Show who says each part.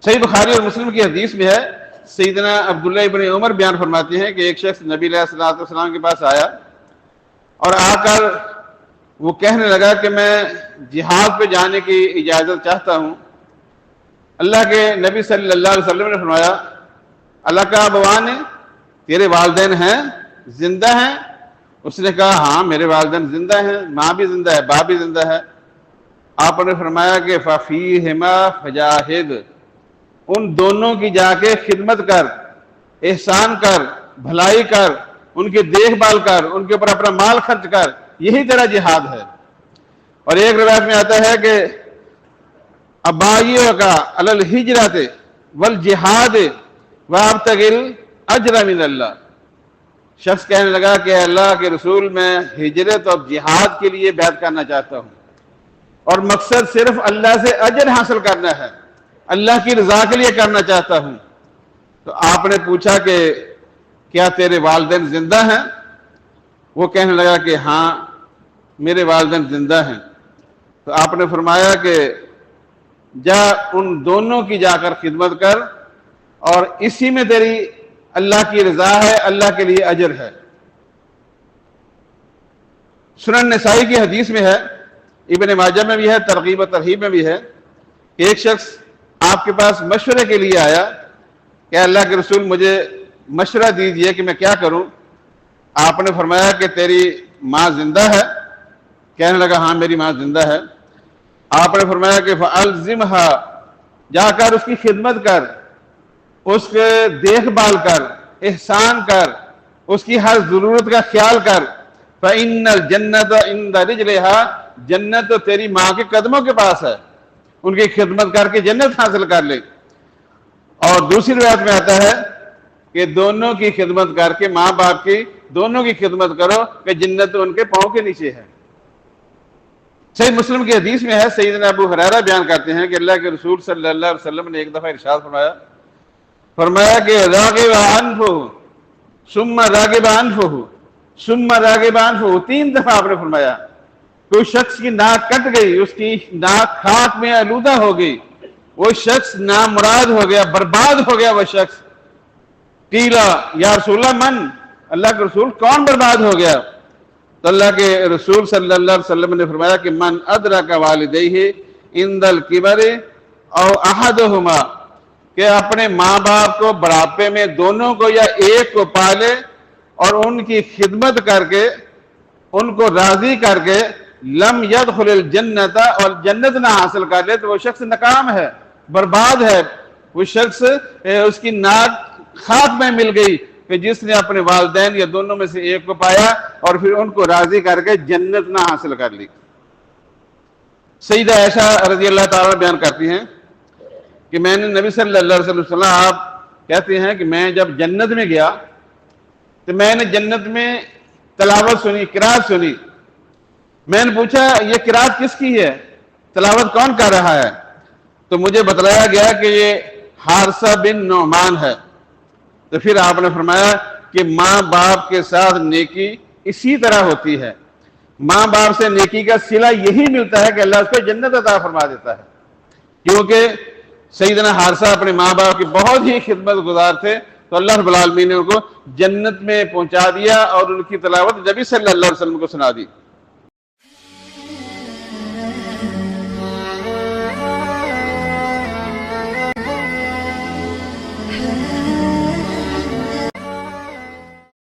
Speaker 1: صحیح بخاری اور مسلم کی حدیث میں ہے، سیدنا عبداللہ ابن عمر بیان فرماتے ہیں کہ ایک شخص نبی علیہ الصلوۃ والسلام کے پاس آیا اور آ کر وہ کہنے لگا کہ میں جہاد پہ جانے کی اجازت چاہتا ہوں۔ اللہ کے نبی صلی اللہ علیہ وسلم نے فرمایا، اللہ کا ابوان ہے، تیرے والدین ہیں، زندہ ہیں؟ اس نے کہا ہاں میرے والدین زندہ ہیں، ماں بھی زندہ ہے، باپ بھی زندہ ہے۔ آپ نے فرمایا کہ فَفِيهِمَا فَجَاهِدْ، ان دونوں کی جا کے خدمت کر، احسان کر، بھلائی کر، ان کی دیکھ بھال کر، ان کے اوپر اپنا مال خرچ کر، یہی تیرا جہاد ہے۔ اور ایک روایت میں آتا ہے کہ ابائیوں کا علی الہجرۃ والجہاد وابتغی الاجر من اللہ، شخص کہنے لگا کہ اللہ کے رسول میں ہجرت اور جہاد کے لیے بیعت کرنا چاہتا ہوں، اور مقصد صرف اللہ سے اجر حاصل کرنا ہے، اللہ کی رضا کے لیے کرنا چاہتا ہوں۔ تو آپ نے پوچھا کہ کیا تیرے والدین زندہ ہیں؟ وہ کہنے لگا کہ ہاں میرے والدین زندہ ہیں۔ تو آپ نے فرمایا کہ جا ان دونوں کی جا کر خدمت کر، اور اسی میں تیری اللہ کی رضا ہے، اللہ کے لیے اجر ہے۔ سنن نسائی کی حدیث میں ہے، ابن ماجہ میں بھی ہے، ترغیب و ترہیب میں بھی ہے، کہ ایک شخص آپ کے پاس مشورے کے لیے آیا کہ اللہ کے رسول مجھے مشورہ دیجیے کہ میں کیا کروں۔ آپ نے فرمایا کہ تیری ماں زندہ ہے؟ کہنے لگا ہاں میری ماں زندہ ہے۔ آپ نے فرمایا کہ فَأَلْزِمْهَا، جا کر اس کی خدمت کر، اس کے دیکھ بھال کر، احسان کر، اس کی ہر ضرورت کا خیال کر۔ فَإِنَّ الْجَنَّةَ عِنْدَ رِجْلِهَا، جنت تو تیری ماں کے قدموں کے پاس ہے، ان کی خدمت کر کے جنت حاصل کر لے۔ اور دوسری روایت میں آتا ہے کہ دونوں کی خدمت کر کے، ماں باپ کی دونوں کی خدمت کرو کہ جنت ان کے پاؤں کے نیچے ہے۔ صحیح مسلم کی حدیث میں ہے، سیدنا ابو ہریرہ بیان کرتے ہیں کہ اللہ کے رسول صلی اللہ علیہ وسلم نے ایک دفعہ ارشاد فرمایا کہ راغب عنہ ثم راغب عنہ ثم راغب عنہ، 3 دفعہ آپ نے فرمایا۔ کوئی شخص کی ناک کٹ گئی، اس کی ناک خاک میں آلودہ ہو گئی، وہ شخص نامراد ہو گیا، برباد ہو گیا وہ شخص۔ قیلا یا رسول اللہ من، اللہ کے رسول کون برباد ہو گیا؟ تو اللہ کے رسول صلی اللہ علیہ وسلم نے فرمایا کہ من ادرک والدیہ عند الکبر او احدہما، کہ اپنے ماں باپ کو بڑھاپے میں دونوں کو یا ایک کو پالے اور ان کی خدمت کر کے، ان کو راضی کر کے، لم يدخل الجنت، اور جنت نہ حاصل کر لے، تو وہ شخص ناکام ہے، برباد ہے۔ وہ شخص اس کی ناک خاک میں مل گئی کہ جس نے اپنے والدین یا دونوں میں سے ایک کو پایا اور پھر ان کو راضی کر کے جنت نہ حاصل کر لی۔ سیدہ عائشہ رضی اللہ تعالیٰ بیان کرتی ہیں کہ میں نے نبی صلی اللہ علیہ وسلم، آپ کہتے ہیں کہ میں جب جنت میں گیا تو میں نے جنت میں تلاوت سنی، قرات سنی۔ میں نے پوچھا یہ قرات کس کی ہے، تلاوت کون کر رہا ہے؟ تو مجھے بتلایا گیا کہ یہ حارثہ بن نعمان ہے۔ تو پھر آپ نے فرمایا کہ ماں باپ کے ساتھ نیکی اسی طرح ہوتی ہے، ماں باپ سے نیکی کا صلہ یہی ملتا ہے کہ اللہ اس کو جنت عطا فرما دیتا ہے، کیونکہ سیدنا حارثہ اپنے ماں باپ کی بہت ہی خدمت گزار تھے، تو اللہ رب العالمین نے ان کو جنت میں پہنچا دیا اور ان کی تلاوت نبی صلی اللہ علیہ وسلم کو سنا دی۔
Speaker 2: ہے